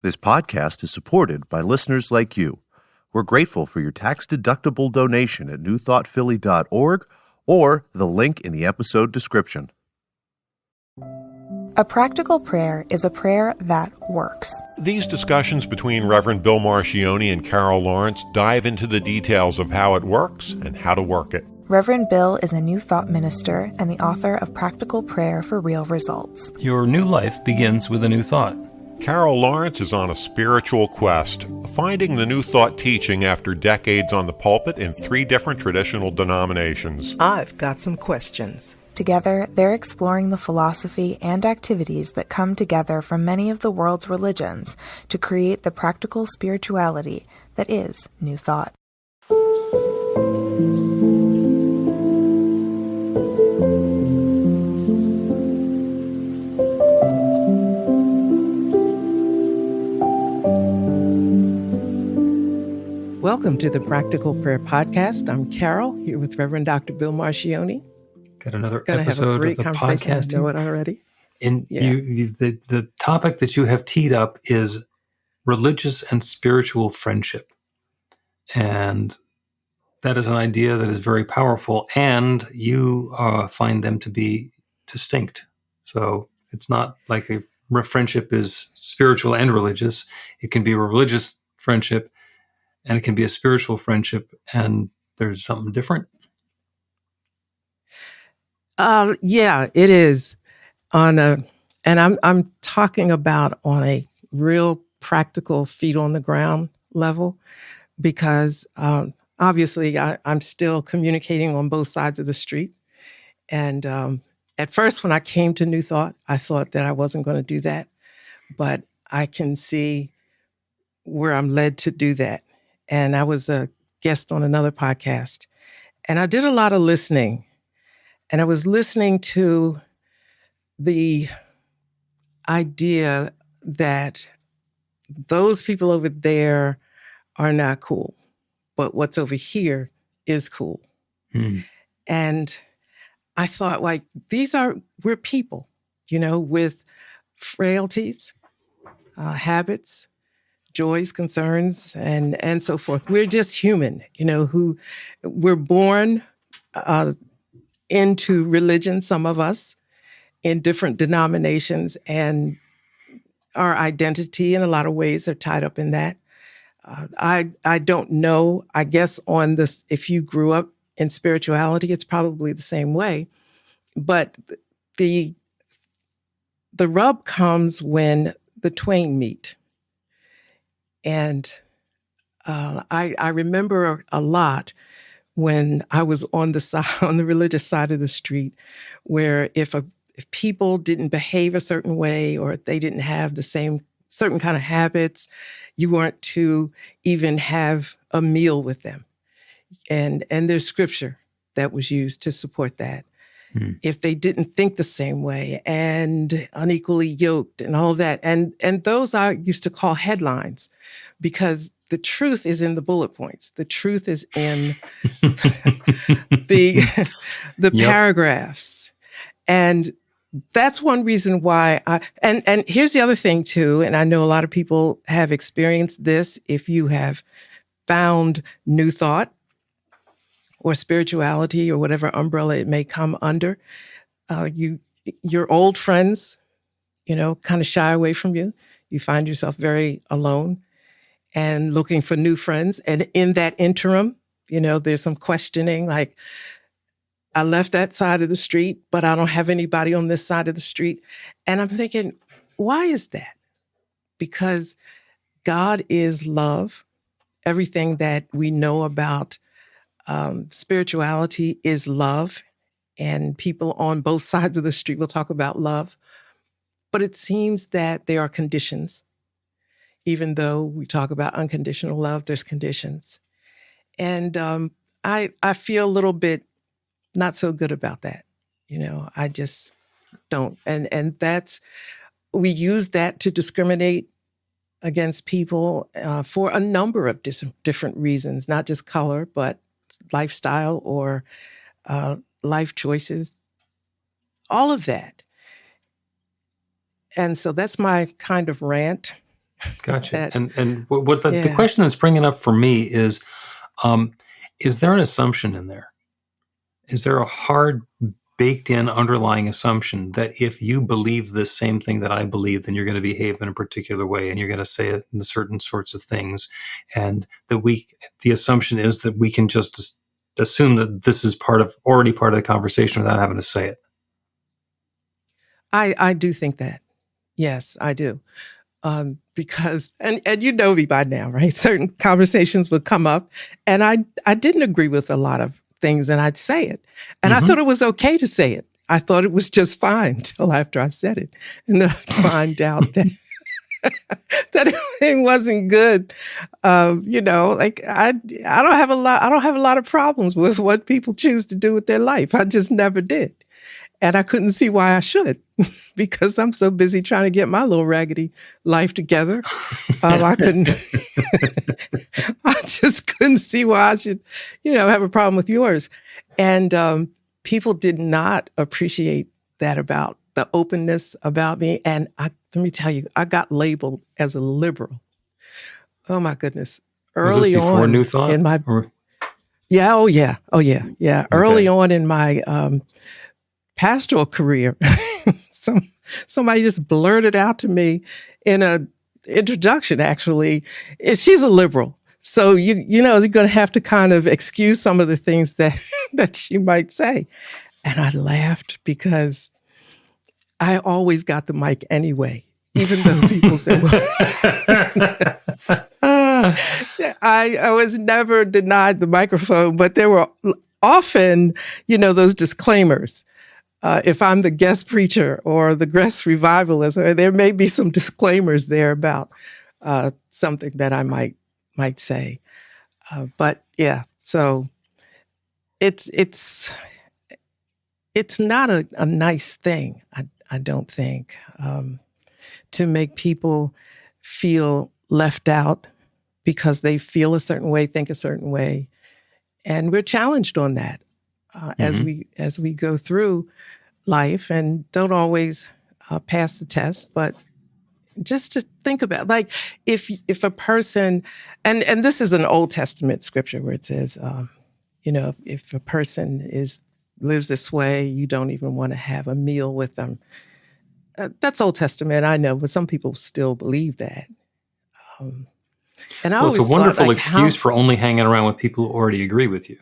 This podcast is supported by listeners like you. We're grateful for your tax-deductible donation at newthoughtphilly.org or the link in the episode description. A practical prayer is a prayer that works. These discussions between Reverend Bill Marchioni and Carol Lawrence dive into the details of how it works and how to work it. Reverend Bill is a New Thought minister and the author of Practical Prayer for Real Results. Your new life begins with a new thought. Carol Lawrence is on a spiritual quest, finding the New Thought teaching after decades on the pulpit in 3 different traditional denominations. I've got some questions. Together, they're exploring the philosophy and activities that come together from many of the world's religions to create the practical spirituality that is New Thought. Welcome to the Practical Prayer Podcast. I'm Carol, here with Reverend Dr. Bill Marchioni. Got another Gonna episode have a great of the conversation. podcast. I know it already. And Yeah. the topic that you have teed up is religious and spiritual friendship. And that is an idea that is very powerful, and you find them to be distinct. So it's not like a friendship is spiritual and religious. It can be a religious friendship, and it can be a spiritual friendship, and there's something different. Yeah, it is and I'm talking about on a real practical feet on the ground level, because obviously I'm still communicating on both sides of the street. And at first, when I came to New Thought, I thought that I wasn't going to do that, but I can see where I'm led to do that. And I was a guest on another podcast, and I did a lot of listening. And I was listening to the idea that those people over there are not cool, but what's over here is cool. And I thought, like, we're people, with frailties, habits, joys, concerns, and so forth. We're just human, who we're born into religion, some of us, in different denominations, and our identity in a lot of ways are tied up in that. I don't know, I guess on this, if you grew up in spirituality, it's probably the same way. But the rub comes when the twain meet. And I remember a lot when I was on the religious side of the street, where if people didn't behave a certain way, or they didn't have the same certain kind of habits, you weren't to even have a meal with them. And there's scripture that was used to support that. If they didn't think the same way and unequally yoked and all that. And those I used to call headlines, because the truth is in the bullet points. The truth is in the paragraphs. And that's one reason why and here's the other thing too, and I know a lot of people have experienced this. If you have found New Thought or spirituality or whatever umbrella it may come under, your old friends, kind of shy away from you. You find yourself very alone and looking for new friends. And in that interim, there's some questioning, like, I left that side of the street, but I don't have anybody on this side of the street. And I'm thinking, why is that? Because God is love. Everything that we know about spirituality is love. And people on both sides of the street will talk about love. But it seems that there are conditions. Even though we talk about unconditional love, there's conditions. And I feel a little bit not so good about that. I just don't. And we use that to discriminate against people for a number of different reasons, not just color, but lifestyle or life choices, all of that. And so that's my kind of rant Gotcha. That, And what the yeah. question that's bringing up for me is there an assumption in there? Is there a hard baked in underlying assumption that if you believe this same thing that I believe, then you're going to behave in a particular way and you're going to say it in certain sorts of things, and that the assumption is that we can just assume that this is already part of the conversation without having to say it? I do think that. Yes, I do. Because and you know me by now, right? Certain conversations would come up, and I didn't agree with a lot of things, and I'd say it, and I thought it was okay to say it. I thought it was just fine till after I said it, and then I find out that that everything wasn't good. Like I don't have a lot. I don't have a lot of problems with what people choose to do with their life. I just never did. And I couldn't see why I should, because I'm so busy trying to get my little raggedy life together. I couldn't, I just couldn't see why I should, have a problem with yours. And people did not appreciate that about the openness about me. And let me tell you, I got labeled as a liberal. Oh my goodness. Was this Early before New on Thought? in my, yeah, oh yeah. Okay. Early on in my, pastoral career. Somebody just blurted out to me in a introduction, actually, she's a liberal. So you're going to have to kind of excuse some of the things that that she might say. And I laughed because I always got the mic anyway, even though people said, I was never denied the microphone, but there were often, those disclaimers. If I'm the guest preacher or the guest revivalist, or there may be some disclaimers there about something that I might say. But yeah, so it's not a nice thing, I don't think, to make people feel left out because they feel a certain way, think a certain way, and we're challenged on that as we go through life and don't always pass the test, but just to think about, like, if a person, and this is an Old Testament scripture where it says, if a person lives this way, you don't even want to have a meal with them. That's Old Testament, I know, but some people still believe that. And I Well, it's always a wonderful thought, excuse for only hanging around with people who already agree with you.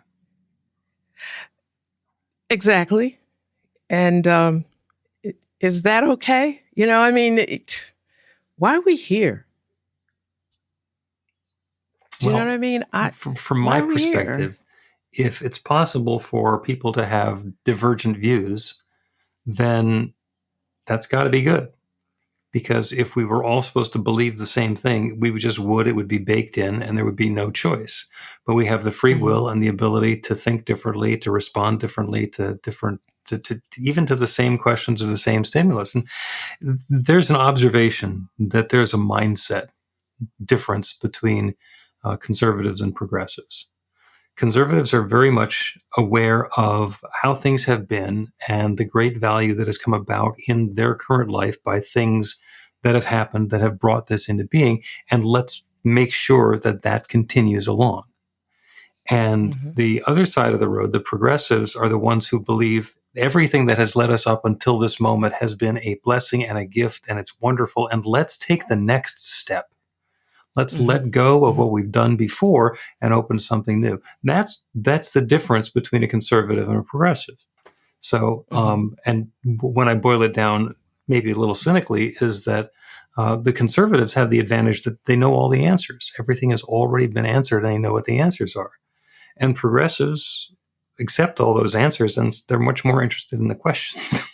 Exactly. And is that okay? Why are we here? Do you know what I mean? From my perspective, if it's possible for people to have divergent views, then that's got to be good. Because if we were all supposed to believe the same thing, it would be baked in and there would be no choice. But we have the free will and the ability to think differently, to respond differently to different, to even to the same questions or the same stimulus. And there's an observation that there's a mindset difference between conservatives and progressives. Conservatives are very much aware of how things have been and the great value that has come about in their current life by things that have happened that have brought this into being. And let's make sure that that continues along. And the other side of the road, the progressives, are the ones who believe everything that has led us up until this moment has been a blessing and a gift, and it's wonderful. And let's take the next step. Let's let go of what we've done before and open something new. That's the difference between a conservative and a progressive. So, and when I boil it down, maybe a little cynically, is that the conservatives have the advantage that they know all the answers. Everything has already been answered, and they know what the answers are. And progressives accept all those answers, and they're much more interested in the questions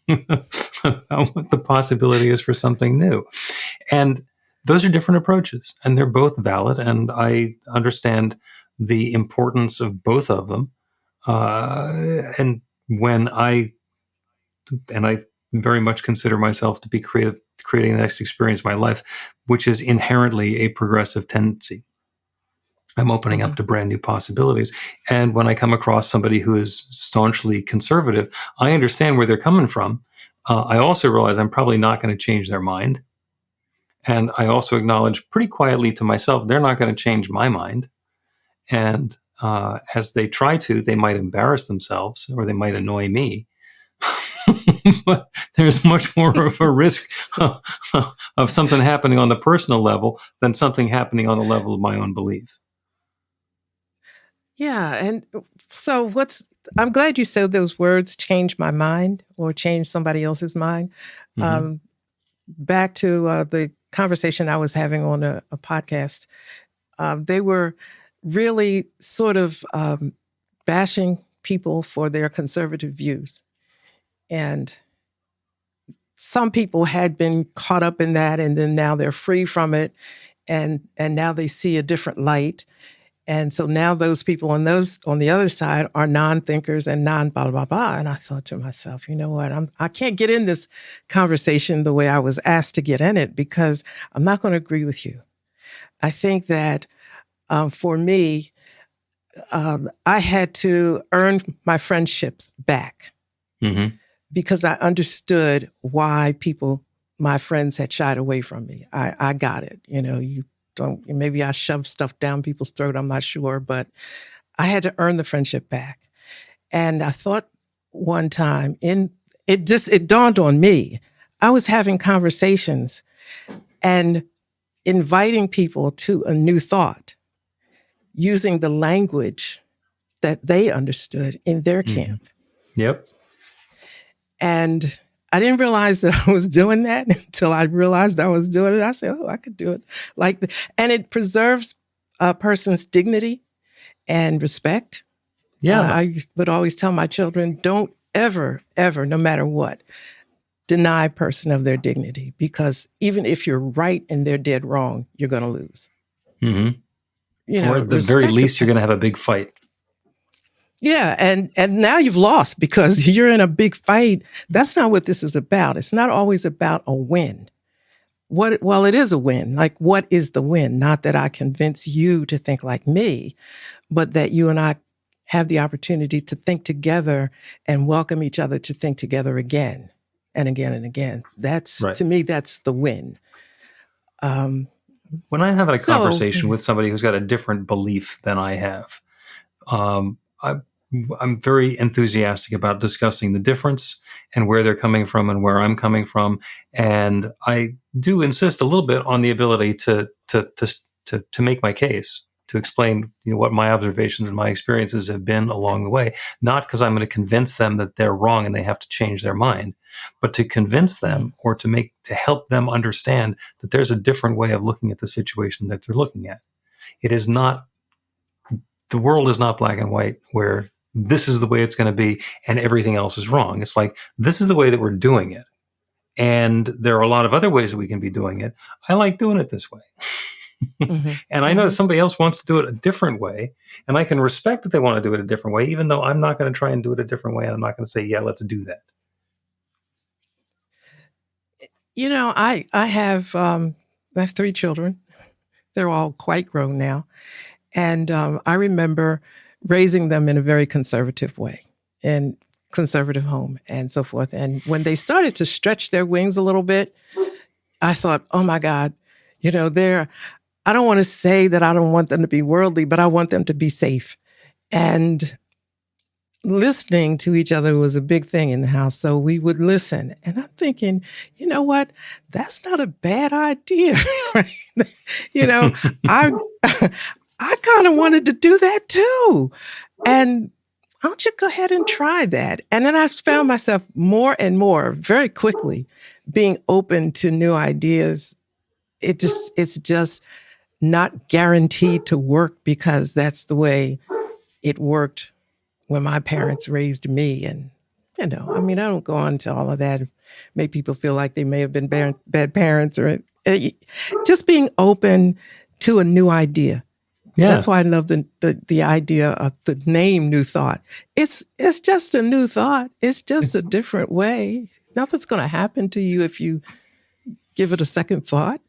about what the possibility is for something new. And those are different approaches, and they're both valid, and I understand the importance of both of them. And I very much consider myself to be creating the next experience of my life, which is inherently a progressive tendency. I'm opening up to brand new possibilities. And when I come across somebody who is staunchly conservative, I understand where they're coming from. I also realize I'm probably not going to change their mind. And I also acknowledge pretty quietly to myself, they're not going to change my mind. And as they try to, they might embarrass themselves or they might annoy me. But there's much more of a risk of something happening on the personal level than something happening on the level of my own belief. Yeah. And so I'm glad you said those words, change my mind or change somebody else's mind. Mm-hmm. Back to the conversation I was having on a podcast, they were really sort of bashing people for their conservative views. And some people had been caught up in that, and then now they're free from it, and now they see a different light. And so now those people on the other side are non-thinkers and non-blah, blah, blah. And I thought to myself, you know what? I can't get in this conversation the way I was asked to get in it because I'm not going to agree with you. I think that for me, I had to earn my friendships back Mm-hmm. because I understood why my friends had shied away from me. I got it. Maybe I shoved stuff down people's throat, I'm not sure, but I had to earn the friendship back. And I thought one time it dawned on me. I was having conversations and inviting people to a new thought using the language that they understood in their camp. Yep. And I didn't realize that I was doing that until I realized I was doing it. I said, oh, I could do it like that. And it preserves a person's dignity and respect. Yeah. I would always tell my children, don't ever, ever, no matter what, deny a person of their dignity, because even if you're right and they're dead wrong, you're going to lose. Mm-hmm. Or at the very least, you're going to have a big fight. Yeah, and now you've lost because you're in a big fight. That's not what this is about. It's not always about a win. Well, it is a win. Like, what is the win? Not that I convince you to think like me, but that you and I have the opportunity to think together and welcome each other to think together again and again and again. That's right. To me, that's the win. When I have a conversation with somebody who's got a different belief than I have, I'm very enthusiastic about discussing the difference and where they're coming from and where I'm coming from. And I do insist a little bit on the ability to make my case, to explain, what my observations and my experiences have been along the way, not because I'm going to convince them that they're wrong and they have to change their mind, but to convince them or to help them understand that there's a different way of looking at the situation that they're looking at. The world is not black and white where this is the way it's going to be and everything else is wrong. It's like, this is the way that we're doing it. And there are a lot of other ways that we can be doing it. I like doing it this way. And I know that somebody else wants to do it a different way. And I can respect that they want to do it a different way, even though I'm not going to try and do it a different way. And I'm not going to say, yeah, let's do that. I have 3 children. They're all quite grown now. And I remember raising them in a very conservative way, in conservative home and so forth. And when they started to stretch their wings a little bit, I thought, oh my God, I don't want to say that I don't want them to be worldly, but I want them to be safe. And listening to each other was a big thing in the house. So we would listen. And I'm thinking, you know what? That's not a bad idea. I kind of wanted to do that too. And why don't you go ahead and try that? And then I found myself more and more very quickly being open to new ideas. It's just not guaranteed to work because that's the way it worked when my parents raised me. And, I don't go on to all of that, make people feel like they may have been bad parents or just being open to a new idea. Yeah. That's why I love the idea of the name New Thought. It's just a new thought. It's just a different way. Nothing's going to happen to you if you give it a second thought.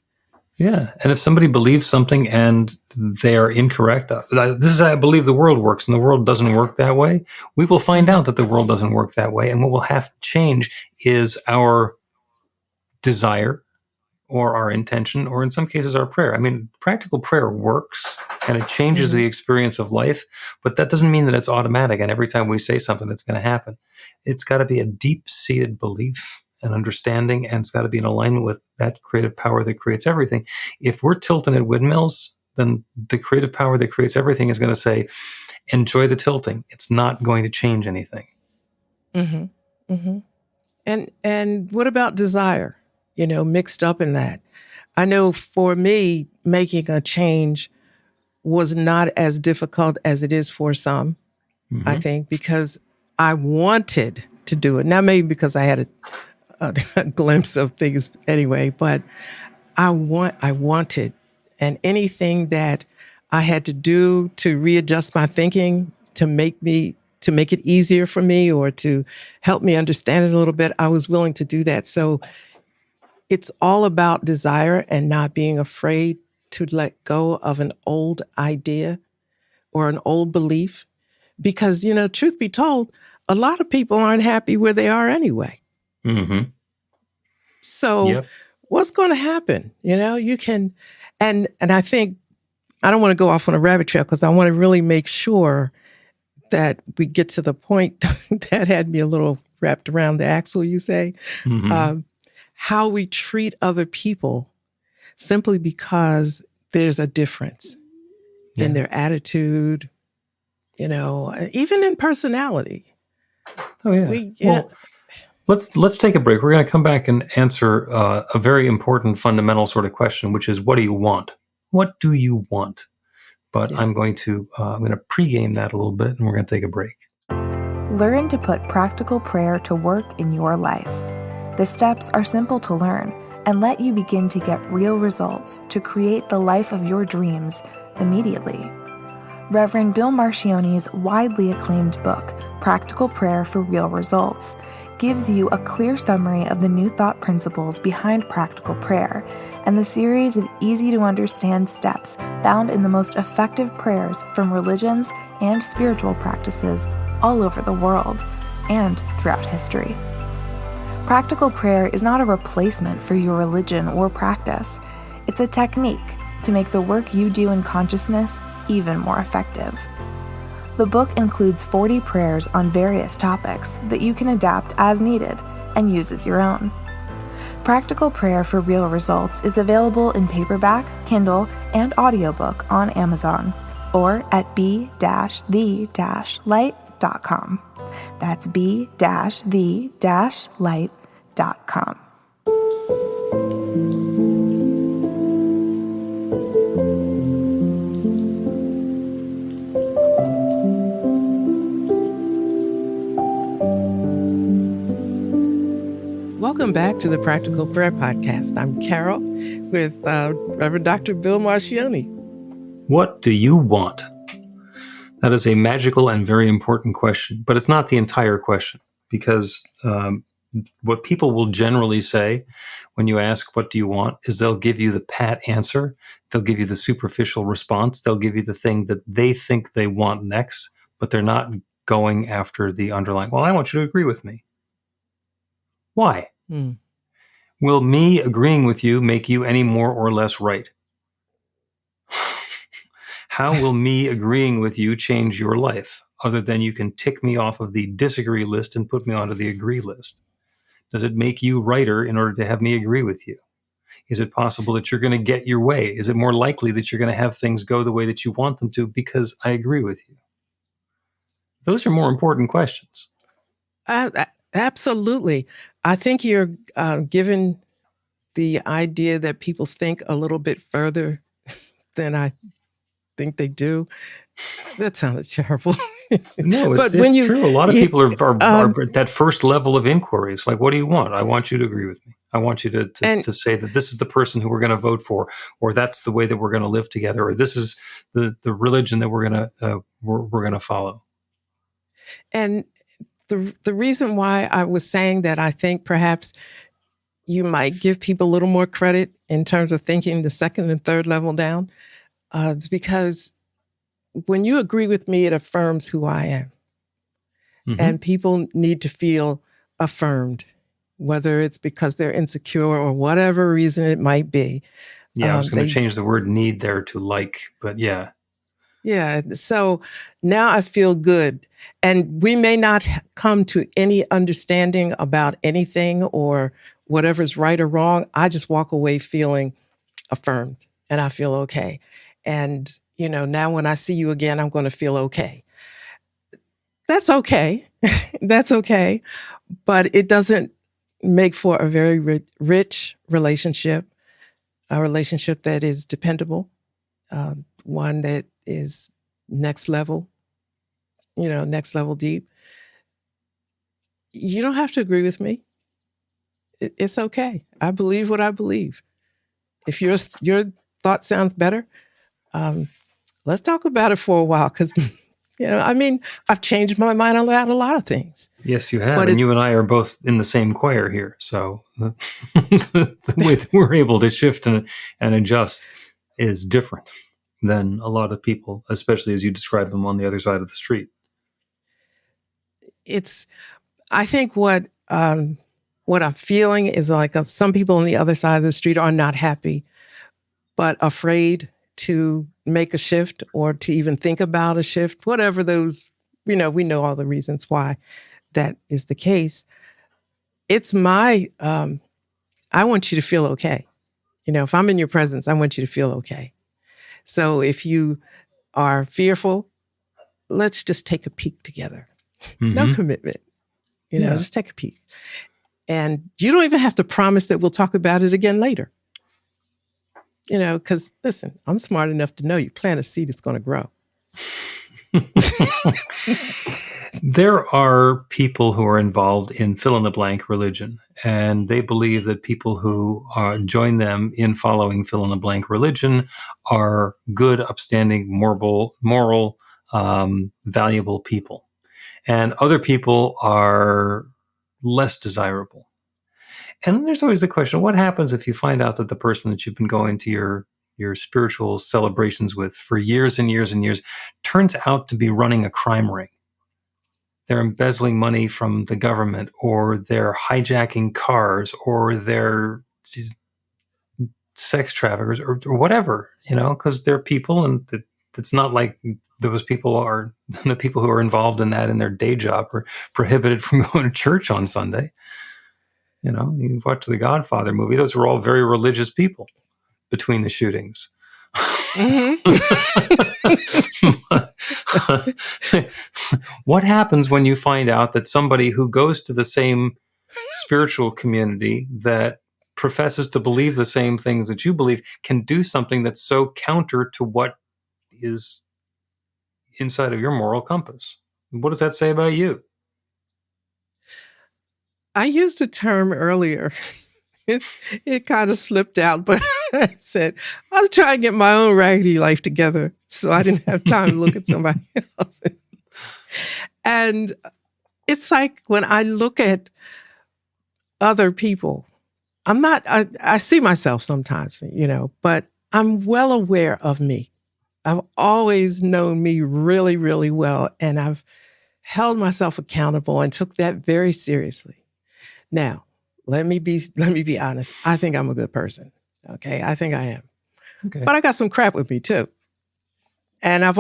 Yeah. And if somebody believes something and they are incorrect, this is how I believe the world works, and the world doesn't work that way, we will find out that the world doesn't work that way. And what will have to change is our desire or our intention, or in some cases our prayer. I mean, practical prayer works and it changes the experience of life, but that doesn't mean that it's automatic and every time we say something it's going to happen. It's got to be a deep-seated belief and understanding, and it's got to be in alignment with that creative power that creates everything. If we're tilting at windmills, then the creative power that creates everything is going to say, enjoy the tilting. It's not going to change anything. Mm-hmm. Mm-hmm. And what about desire, mixed up in that? I know for me, making a change was not as difficult as it is for some, I think, because I wanted to do it. Now, maybe because I had a glimpse of things anyway, but I wanted. And anything that I had to do to readjust my thinking, to make it easier for me or to help me understand it a little bit, I was willing to do that. So it's all about desire and not being afraid to let go of an old idea or an old belief. Because, truth be told, a lot of people aren't happy where they are anyway. Mm-hmm. So what's going to happen? You can, and I think, I don't want to go off on a rabbit trail because I want to really make sure that we get to the point that had me a little wrapped around the axle, you say, how we treat other people simply because there's a difference in their attitude, even in personality. Oh, yeah. Let's take a break. We're going to come back and answer a very important fundamental sort of question, which is, what do you want? What do you want? But I'm going to pregame that a little bit, and we're going to take a break. Learn to put practical prayer to work in your life. The steps are simple to learn and let you begin to get real results to create the life of your dreams immediately. Reverend Bill Marcione's widely acclaimed book, Practical Prayer for Real Results, gives you a clear summary of the new thought principles behind practical prayer and the series of easy-to-understand steps found in the most effective prayers from religions and spiritual practices all over the world and throughout history. Practical prayer is not a replacement for your religion or practice. It's a technique to make the work you do in consciousness even more effective. The book includes 40 prayers on various topics that you can adapt as needed and use as your own. Practical Prayer for Real Results is available in paperback, Kindle, and audiobook on Amazon or at b-the-light.com. That's b-the-light.com. Welcome back to the Practical Prayer Podcast. I'm Carol with Reverend Dr. Bill Marcione. What do you want? That is a magical and very important question, but it's not the entire question, because what people will generally say when you ask, what do you want, is they'll give you the pat answer. They'll give you the superficial response. They'll give you the thing that they think they want next, but they're not going after the underlying, well, I want you to agree with me. Why? Will me agreeing with you make you any more or less right? How will me agreeing with you change your life, other than you can tick me off of the disagree list and put me onto the agree list? Does it make you righter in order to have me agree with you? Is it possible that you're going to get your way? Is it more likely that you're going to have things go the way that you want them to because I agree with you? Those are more important questions. Absolutely. I think you're given the idea that people think a little bit further than I think they do. That sounded terrible. No, it's true. A lot of people are at that first level of inquiry. It's like, what do you want? I want you to agree with me. I want you to say that this is the person who we're going to vote for, or that's the way that we're going to live together, or this is the religion that we're going to follow. And the reason why I was saying that, I think perhaps you might give people a little more credit in terms of thinking the second and third level down. It's because when you agree with me, it affirms who I am. And people need to feel affirmed, whether it's because they're insecure or whatever reason it might be. Yeah, I was going to They change the word need there to like, but yeah. Yeah. So now I feel good. And we may not come to any understanding about anything or whatever's right or wrong. I just walk away feeling affirmed and I feel okay. And, now when I see you again, I'm going to feel okay. That's okay. That's okay. But it doesn't make for a very rich relationship, a relationship that is dependable, one that is next level, next level deep. You don't have to agree with me. It's okay. I believe what I believe. If your thought sounds better, let's talk about it for a while. Because, I've changed my mind about a lot of things. Yes, you have. But And you and I are both in the same choir here. So the way that we're able to shift and adjust is different than a lot of people, especially as you describe them on the other side of the street. I think what I'm feeling is like some people on the other side of the street are not happy, but afraid to make a shift or to even think about a shift, whatever those, we know all the reasons why that is the case. It's I want you to feel okay. If I'm in your presence, I want you to feel okay. So if you are fearful, let's just take a peek together. Mm-hmm. No commitment. Just take a peek. And you don't even have to promise that we'll talk about it again later. Because listen, I'm smart enough to know you plant a seed, it's going to grow. There are people who are involved in fill-in-the-blank religion, and they believe that people who join them in following fill-in-the-blank religion are good, upstanding, moral, valuable people. And other people are less desirable. And then there's always the question, what happens if you find out that the person that you've been going to your spiritual celebrations with for years and years and years turns out to be running a crime ring? They're embezzling money from the government, or they're hijacking cars, or they're sex traffickers, or whatever, because they're people, and it's not like those people are the people who are involved in that in their day job are prohibited from going to church on Sunday. You watch the Godfather movie; those were all very religious people between the shootings. Mm-hmm. What happens when you find out that somebody who goes to the same spiritual community that professes to believe the same things that you believe can do something that's so counter to what is inside of your moral compass? What does that say about you? I used a term earlier. It kind of slipped out, but I said, I'll try and get my own raggedy life together. So I didn't have time to look at somebody else. And it's like when I look at other people, I see myself sometimes, but I'm well aware of me. I've always known me really, really well. And I've held myself accountable and took that very seriously. Now, let me be honest. I think I'm a good person. Okay. I think I am. Okay. But I got some crap with me too. And I've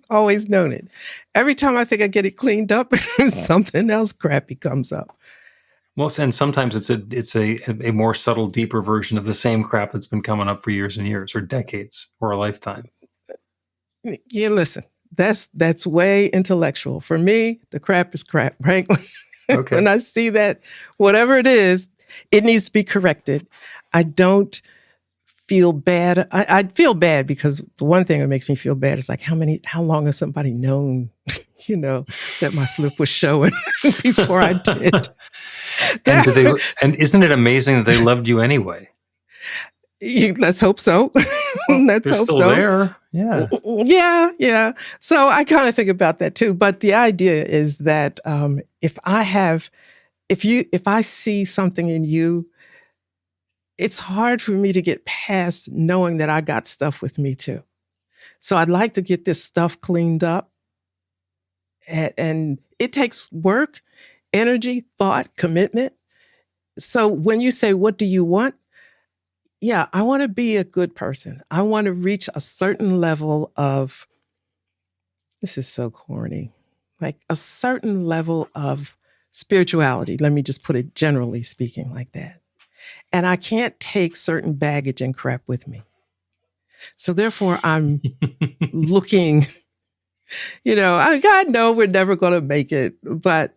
always known it. Every time I think I get it cleaned up, something else crappy comes up. Well, and sometimes it's a more subtle, deeper version of the same crap that's been coming up for years and years, or decades, or a lifetime. Yeah, listen, that's way intellectual. For me, the crap is crap, right? Okay. When I see that, whatever it is, it needs to be corrected. I don't feel bad. I feel bad because the one thing that makes me feel bad is like how long has somebody known, that my slip was showing before I did. And isn't it amazing that they loved you anyway? Let's hope so. Well, Let's they're hope still so. there. Yeah. Yeah. So I kind of think about that too. But the idea is that if I see something in you, it's hard for me to get past knowing that I got stuff with me too. So I'd like to get this stuff cleaned up. And it takes work, energy, thought, commitment. So when you say, what do you want? Yeah, I want to be a good person. I want to reach a certain level of, this is so corny, like a certain level of spirituality. Let me just put it generally speaking like that. And I can't take certain baggage and crap with me. So therefore, I'm looking, I know we're never going to make it, but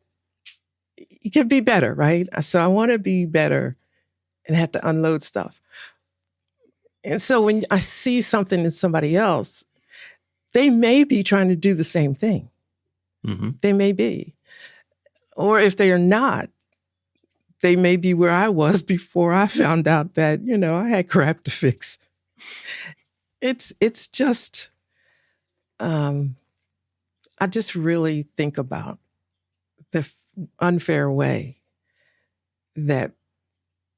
you can be better, right? So I want to be better and have to unload stuff. And so when I see something in somebody else, they may be trying to do the same thing. Mm-hmm. They may be. Or if they are not, they may be where I was before I found out that, I had crap to fix. It's just, I just really think about the unfair way that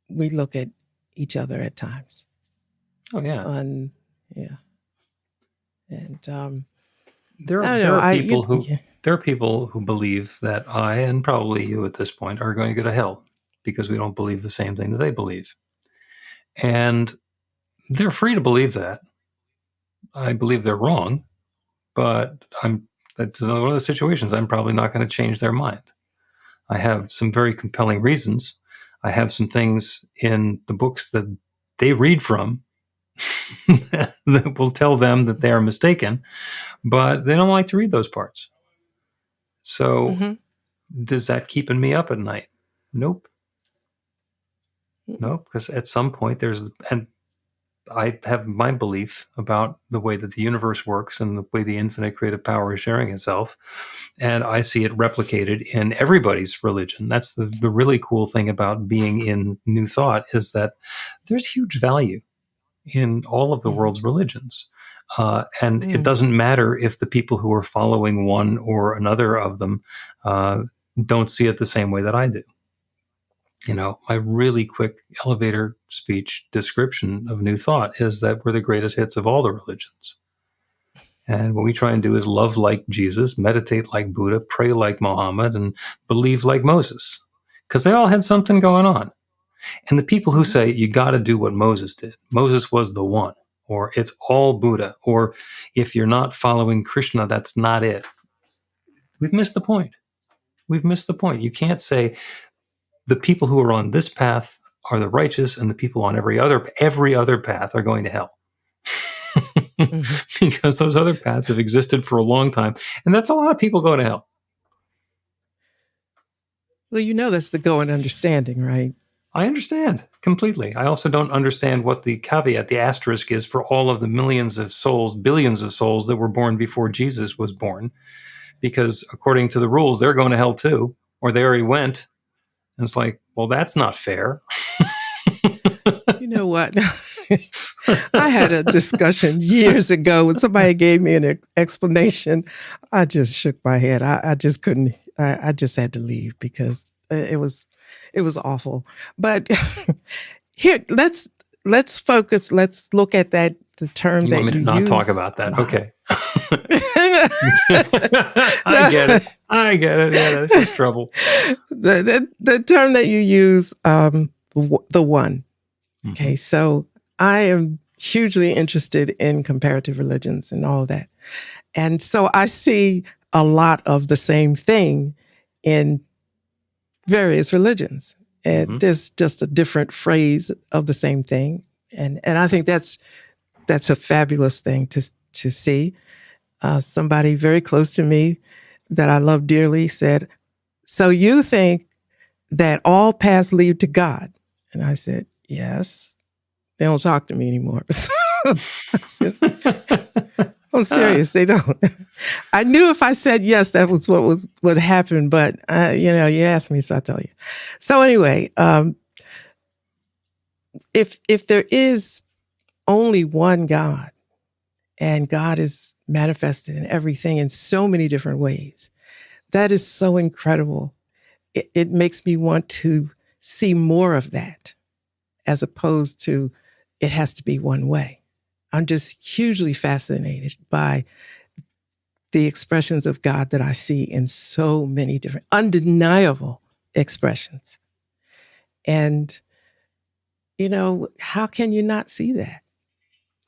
we look at each other at times. Oh yeah. Yeah. And there I don't know. There are people who believe that I, and probably you at this point, are going to go to hell because we don't believe the same thing that they believe. And they're free to believe that. I believe they're wrong, but that's one of the situations I'm probably not going to change their mind. I have some very compelling reasons. I have some things in the books that they read from that will tell them that they are mistaken, but they don't like to read those parts. So Does that keeping me up at night? Nope. Nope, because at some point and I have my belief about the way that the universe works and the way the infinite creative power is sharing itself. And I see it replicated in everybody's religion. That's the really cool thing about being in New Thought, is that there's huge value in all of the world's religions. And it doesn't matter if the people who are following one or another of them don't see it the same way that I do. My really quick elevator speech description of New Thought is that we're the greatest hits of all the religions. And what we try and do is love like Jesus, meditate like Buddha, pray like Muhammad, and believe like Moses, because they all had something going on. And the people who say you got to do what Moses did, Moses was the one, or it's all Buddha, or if you're not following Krishna, that's not it. We've missed the point. We've missed the point. You can't say the people who are on this path are the righteous and the people on every other path are going to hell. Because those other paths have existed for a long time. And that's a lot of people go to hell. Well, that's the going understanding, right? I understand completely. I also don't understand what the caveat, the asterisk is for all of the millions of souls, billions of souls that were born before Jesus was born. Because according to the rules, they're going to hell too, or they already went. And it's like, well, that's not fair. You know what? I had a discussion years ago when somebody gave me an explanation. I just shook my head. I just couldn't. I just had to leave because it was awful. But here, let's focus. Let's look at that. The term you that want me to you not use talk about that. Okay. I get it. Yeah, that's just trouble. The term that you use, the one. Okay, so I am hugely interested in comparative religions and all of that. And so I see a lot of the same thing in various religions. And there's just a different phrase of the same thing. And I think that's a fabulous thing to see. Somebody very close to me that I love dearly said, "So you think that all paths lead to God?" And I said, "Yes." They don't talk to me anymore. I said, I'm serious. They don't. I knew if I said yes, that was what would happen. But, you asked me, so I tell you. So anyway, if there is only one God, and God is manifested in everything in so many different ways, that is so incredible. It makes me want to see more of that, as opposed to it has to be one way. I'm just hugely fascinated by the expressions of God that I see in so many different, undeniable expressions. And, how can you not see that?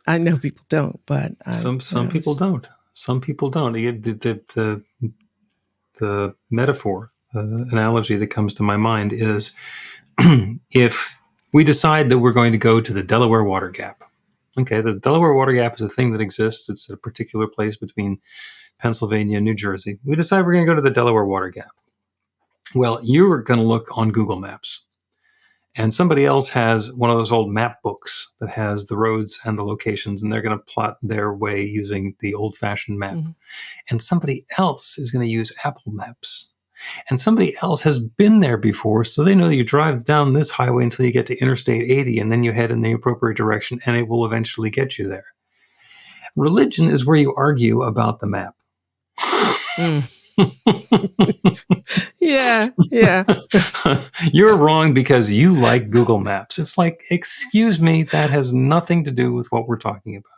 I know people don't, but Some people don't. Some people don't. The metaphor, analogy that comes to my mind is if we decide that we're going to go to the Delaware Water Gap. Okay, the Delaware Water Gap is a thing that exists. It's a particular place between Pennsylvania and New Jersey. We decide we're going to go to the Delaware Water Gap. Well, you're going to look on Google Maps. And somebody else has one of those old map books that has the roads and the locations, and they're going to plot their way using the old-fashioned map. Mm-hmm. And somebody else is going to use Apple Maps. And somebody else has been there before, so they know that you drive down this highway until you get to Interstate 80, and then you head in the appropriate direction, and it will eventually get you there. Religion is where you argue about the map. Mm. Yeah. You're wrong because you like Google Maps. It's like, excuse me, that has nothing to do with what we're talking about.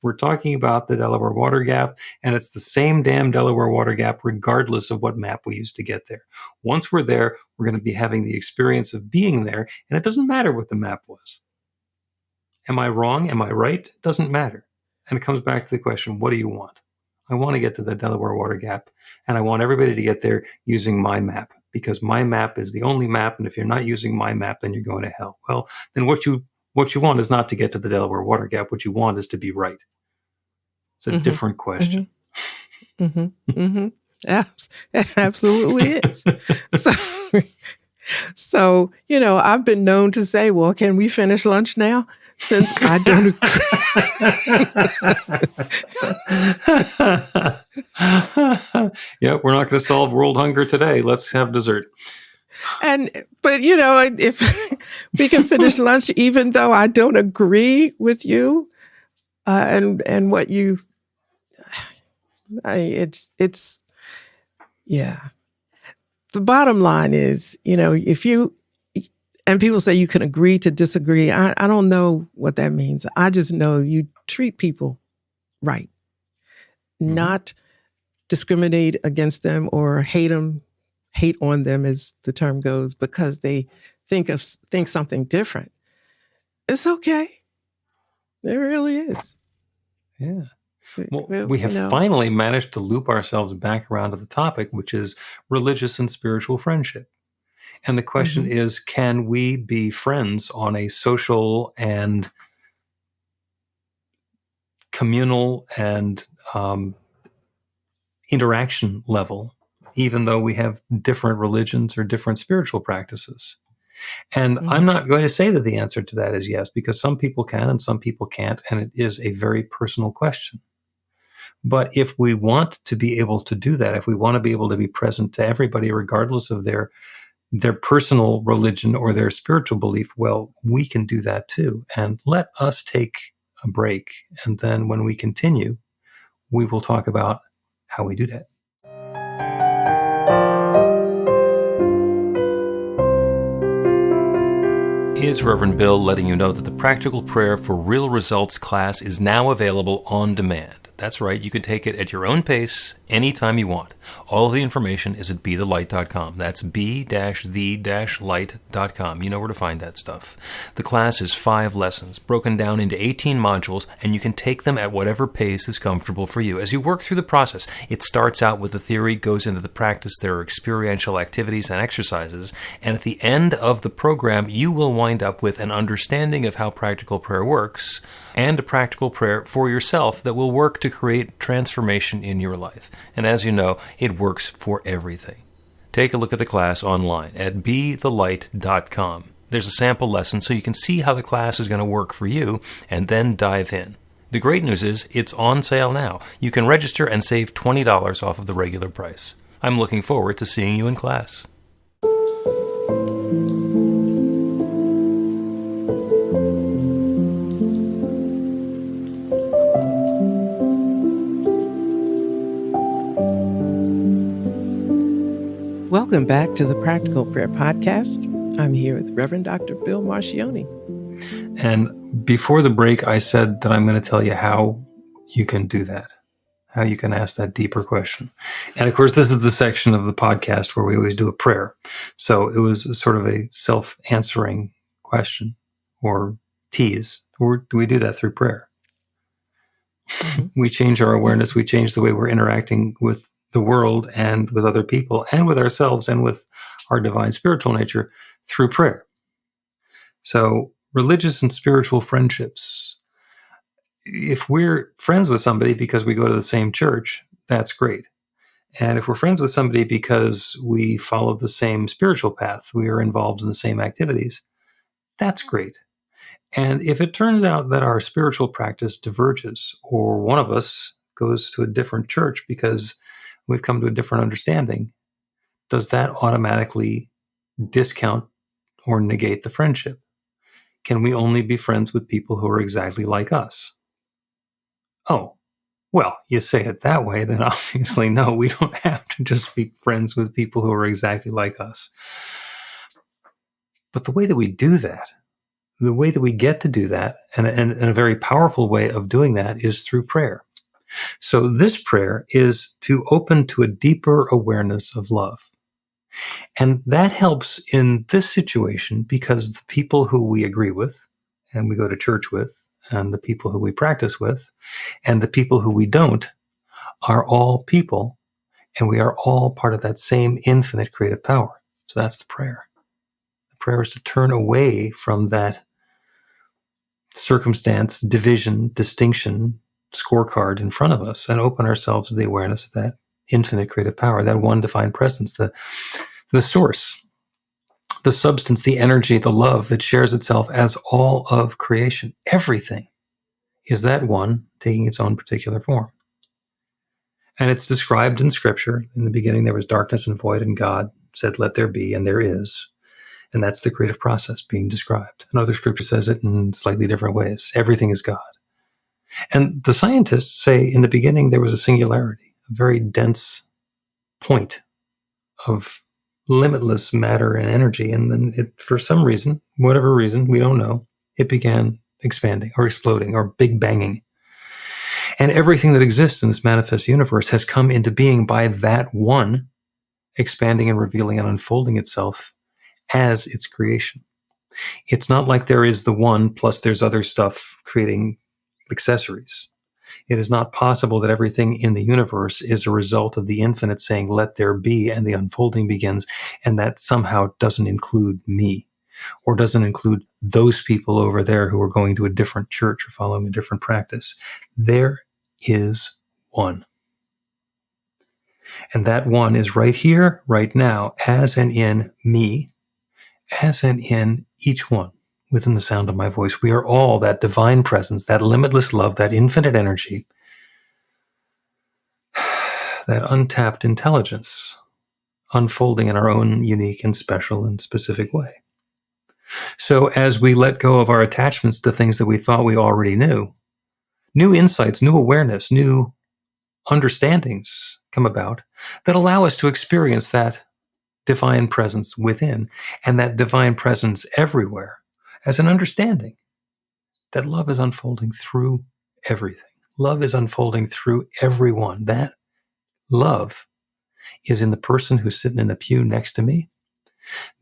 We're talking about the Delaware Water Gap, and it's the same damn Delaware Water Gap regardless of what map we use to get there. Once we're there, we're going to be having the experience of being there, and it doesn't matter what the map was. Am I wrong? Am I right? It doesn't matter. And it comes back to the question, what do you want? I want to get to the Delaware Water Gap, and I want everybody to get there using my map, because my map is the only map, and if you're not using my map, then you're going to hell. Well, then what you want is not to get to the Delaware Water Gap. What you want is to be right. It's a different question. It absolutely is. So, I've been known to say, well, can we finish lunch now? Since I don't agree. Yeah, we're not going to solve world hunger today. Let's have dessert. But if we can finish lunch, even though I don't agree with you, and what you, it's yeah. The bottom line is, if you, and people say you can agree to disagree. I don't know what that means. I just know you treat people right, not discriminate against them or hate on them, as the term goes, because they think something different. It's okay. It really is. Yeah. Well, we have finally managed to loop ourselves back around to the topic, which is religious and spiritual friendship. And the question is, can we be friends on a social and communal and interaction level, even though we have different religions or different spiritual practices? And I'm not going to say that the answer to that is yes, because some people can and some people can't, and it is a very personal question. But if we want to be able to do that, if we want to be able to be present to everybody, regardless of their personal religion or their spiritual belief, well, we can do that too. And let us take a break. And then when we continue, we will talk about how we do that. It's Reverend Bill letting you know that the Practical Prayer for Real Results class is now available on demand. That's right, you can take it at your own pace, anytime you want. All of the information is at bethelight.com. That's b-the-light.com. You know where to find that stuff. The class is 5 lessons, broken down into 18 modules, and you can take them at whatever pace is comfortable for you. As you work through the process, it starts out with the theory, goes into the practice, there are experiential activities and exercises, and at the end of the program, you will wind up with an understanding of how practical prayer works, and a practical prayer for yourself that will work to create transformation in your life. And as you know, it works for everything. Take a look at the class online at bethelight.com. There's a sample lesson so you can see how the class is going to work for you, and then dive in. The great news is it's on sale now. You can register and save $20 off of the regular price. I'm looking forward to seeing you in class. Welcome back to the Practical Prayer Podcast. I'm here with Reverend Dr. Bill Marcioni. And before the break, I said that I'm going to tell you how you can do that, how you can ask that deeper question. And of course, this is the section of the podcast where we always do a prayer. So it was sort of a self-answering question or tease. Or do we do that through prayer? Mm-hmm. We change our awareness. We change the way we're interacting with the world and with other people and with ourselves and with our divine spiritual nature through prayer. So religious and spiritual friendships, if we're friends with somebody because we go to the same church, that's great. And if we're friends with somebody because we follow the same spiritual path, we are involved in the same activities, that's great. And if it turns out that our spiritual practice diverges, or one of us goes to a different church because we've come to a different understanding, does that automatically discount or negate the friendship? Can we only be friends with people who are exactly like us? Oh, well, you say it that way, then obviously, no, we don't have to just be friends with people who are exactly like us. But the way that we do that, the way that we get to do that, and a very powerful way of doing that is through prayer. So this prayer is to open to a deeper awareness of love. And that helps in this situation because the people who we agree with and we go to church with, and the people who we practice with, and the people who we don't are all people, and we are all part of that same infinite creative power. So that's the prayer. The prayer is to turn away from that circumstance, division, distinction, scorecard in front of us and open ourselves to the awareness of that infinite creative power, that one divine presence, the source, the substance, the energy, the love that shares itself as all of creation. Everything is that one taking its own particular form. And it's described in Scripture. In the beginning, there was darkness and void, and God said, "Let there be," and there is. And that's the creative process being described. Another Scripture says it in slightly different ways. Everything is God. And the scientists say in the beginning, there was a singularity, a very dense point of limitless matter and energy. And then it, for some reason, whatever reason, we don't know, it began expanding or exploding or big banging. And everything that exists in this manifest universe has come into being by that one expanding and revealing and unfolding itself as its creation. It's not like there is the one plus there's other stuff creating accessories. It is not possible that everything in the universe is a result of the infinite saying, "Let there be," and the unfolding begins, and that somehow doesn't include me or doesn't include those people over there who are going to a different church or following a different practice. There is one. And that one is right here, right now, as and in me, as and in each one within the sound of my voice. We are all that divine presence, that limitless love, that infinite energy, that untapped intelligence unfolding in our own unique and special and specific way. So as we let go of our attachments to things that we thought we already knew, new insights, new awareness, new understandings come about that allow us to experience that divine presence within and that divine presence everywhere as an understanding that love is unfolding through everything. Love is unfolding through everyone. That love is in the person who's sitting in the pew next to me.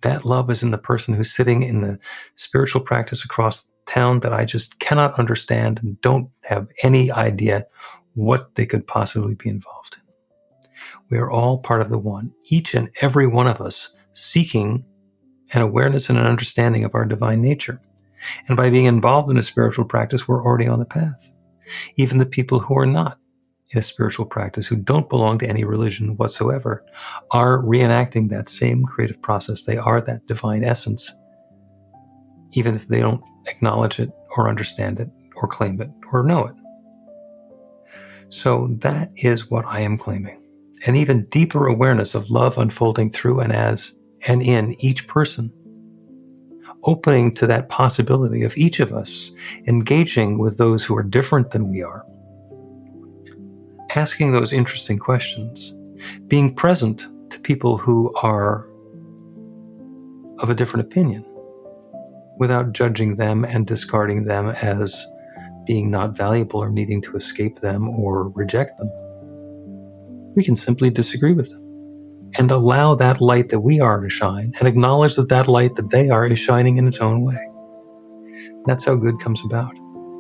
That love is in the person who's sitting in the spiritual practice across town that I just cannot understand and don't have any idea what they could possibly be involved in. We are all part of the one, each and every one of us seeking an awareness and an understanding of our divine nature. And by being involved in a spiritual practice, we're already on the path. Even the people who are not in a spiritual practice, who don't belong to any religion whatsoever, are reenacting that same creative process. They are that divine essence, even if they don't acknowledge it or understand it or claim it or know it. So that is what I am claiming. An even deeper awareness of love unfolding through and as and in each person, opening to that possibility of each of us engaging with those who are different than we are, asking those interesting questions, being present to people who are of a different opinion without judging them and discarding them as being not valuable or needing to escape them or reject them. We can simply disagree with them and allow that light that we are to shine and acknowledge that that light that they are is shining in its own way. That's how good comes about.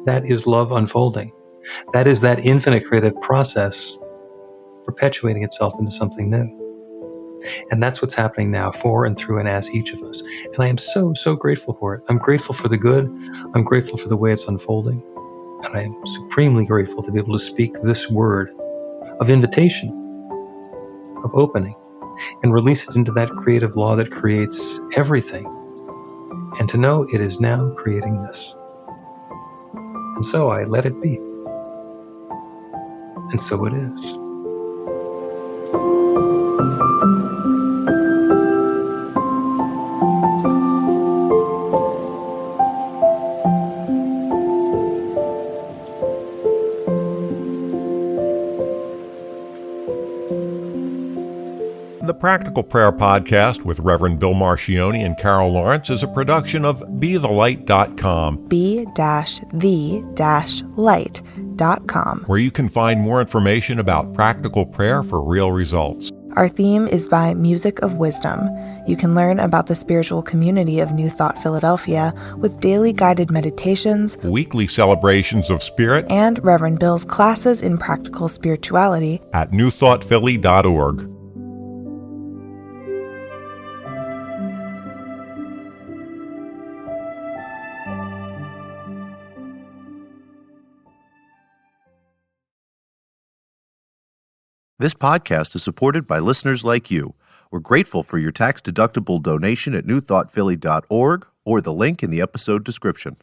That is love unfolding. That is that infinite creative process perpetuating itself into something new. And that's what's happening now for and through and as each of us. And I am so, so grateful for it. I'm grateful for the good. I'm grateful for the way it's unfolding. And I am supremely grateful to be able to speak this word of invitation, of opening, and release it into that creative law that creates everything. And to know it is now creating this. And so I let it be. And so it is. The Practical Prayer Podcast with Reverend Bill Marcioni and Carol Lawrence is a production of BeTheLight.com. be-the-light.com. Where you can find more information about practical prayer for real results. Our theme is by Music of Wisdom. You can learn about the spiritual community of New Thought Philadelphia with daily guided meditations, Weekly celebrations of spirit, and Reverend Bill's classes in practical spirituality at newthoughtphilly.org. This podcast is supported by listeners like you. We're grateful for your tax-deductible donation at newthoughtphilly.org or the link in the episode description.